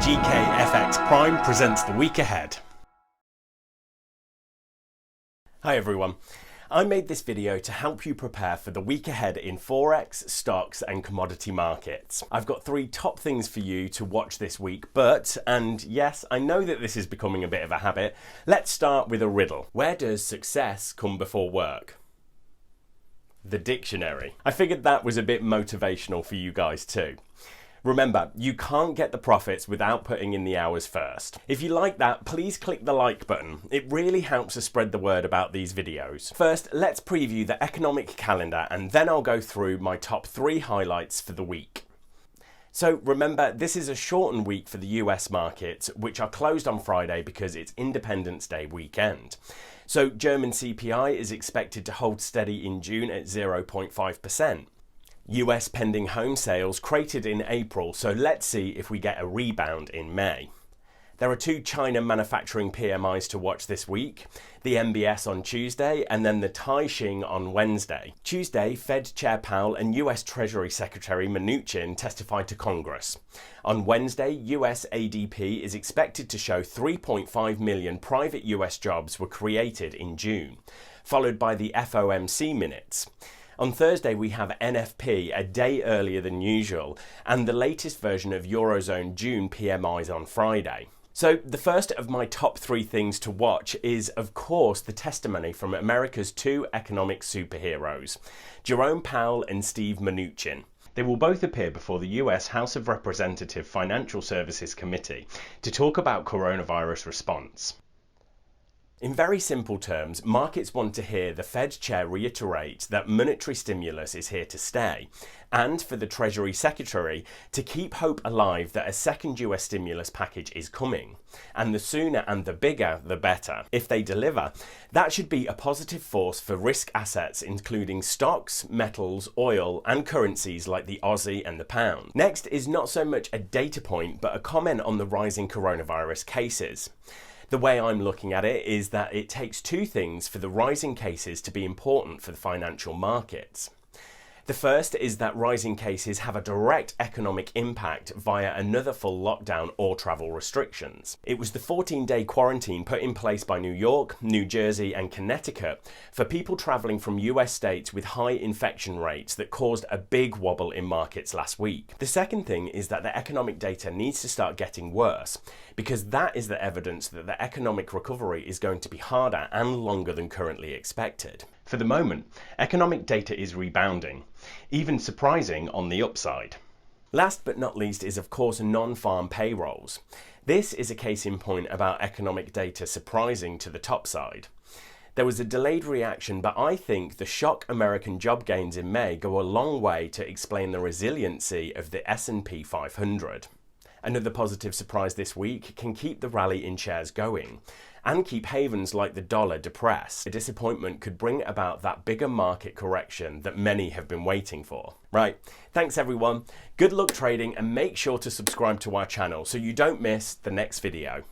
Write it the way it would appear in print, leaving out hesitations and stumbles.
GKFX Prime presents the week ahead. Hi everyone. I made this video to help you prepare for the week ahead in Forex, stocks and commodity markets. I've got 3 top things for you to watch this week, but, and yes, I know that this is becoming a bit of a habit, let's start with a riddle. Where does success come before work? The dictionary. I figured that was a bit motivational for you guys too. Remember, you can't get the profits without putting in the hours first. If you like that, please click the like button. It really helps us spread the word about these videos. First, let's preview the economic calendar and then I'll go through my top 3 highlights for the week. So remember, this is a shortened week for the US markets, which are closed on Friday because it's Independence Day weekend. So German CPI is expected to hold steady in June at 0.5%. US pending home sales cratered in April, so let's see if we get a rebound in May. There are 2 China manufacturing PMIs to watch this week, the MBS on Tuesday and then the Caixin on Wednesday. Tuesday, Fed Chair Powell and US Treasury Secretary Mnuchin testified to Congress. On Wednesday, US ADP is expected to show 3.5 million private US jobs were created in June, followed by the FOMC minutes. On Thursday, we have NFP a day earlier than usual, and the latest version of Eurozone June PMIs on Friday. So the first of my top 3 things to watch is, of course, the testimony from America's 2 economic superheroes, Jerome Powell and Steve Mnuchin. They will both appear before the US House of Representatives Financial Services Committee to talk about coronavirus response. In very simple terms, markets want to hear the Fed chair reiterate that monetary stimulus is here to stay, and for the Treasury Secretary to keep hope alive that a second US stimulus package is coming. And the sooner and the bigger, the better. If they deliver, that should be a positive force for risk assets including stocks, metals, oil, and currencies like the Aussie and the pound. Next is not so much a data point, but a comment on the rising coronavirus cases. The way I'm looking at it is that it takes 2 things for the rising cases to be important for the financial markets. The first is that rising cases have a direct economic impact via another full lockdown or travel restrictions. It was the 14-day quarantine put in place by New York, New Jersey and Connecticut for people travelling from US states with high infection rates that caused a big wobble in markets last week. The second thing is that the economic data needs to start getting worse, because that is the evidence that the economic recovery is going to be harder and longer than currently expected. For the moment, economic data is rebounding, even surprising on the upside. Last but not least is of course non-farm payrolls. This is a case in point about economic data surprising to the top side. There was a delayed reaction, but I think the shock American job gains in May go a long way to explain the resiliency of the S&P 500. Another positive surprise this week can keep the rally in shares going and keep havens like the dollar depressed. A disappointment could bring about that bigger market correction that many have been waiting for. Right, thanks everyone, good luck trading and make sure to subscribe to our channel so you don't miss the next video.